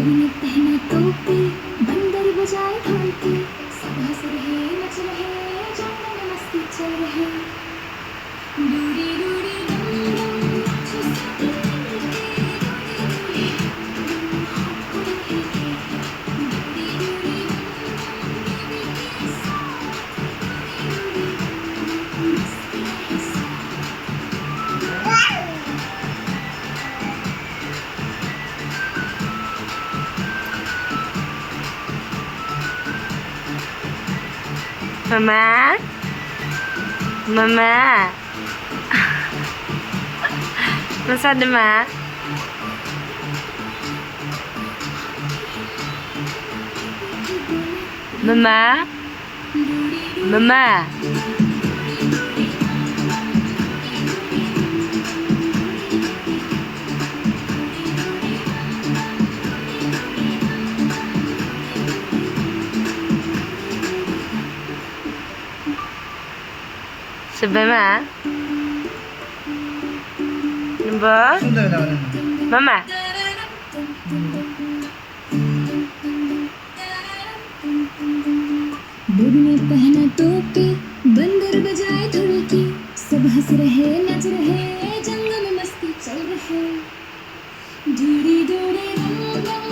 ने पहना टोपी, बंदर बजाए ढोलकी, सब हंस रहे नच रहे, जंगल में मस्ती चल रहे। दूरी दूरी दम दम नाचो सब मिलके, दूरी दूरी दम दम हाथ को मिलके, दूरी दूरी दम दम बेबी के साथ, दूरी दूरी दम दम मस्ती है साथ। Mama? Mama? Nasaan na, Ma? Mama? Mama? Sabi, Ma? Ano ba? Mama? बुढ़ ने पहना टोपी, बंदर बजाए ढोलकी, सब हंस रहे नच रहे, जंगल में मस्ती चल रहे। दूरी दूरी दम दम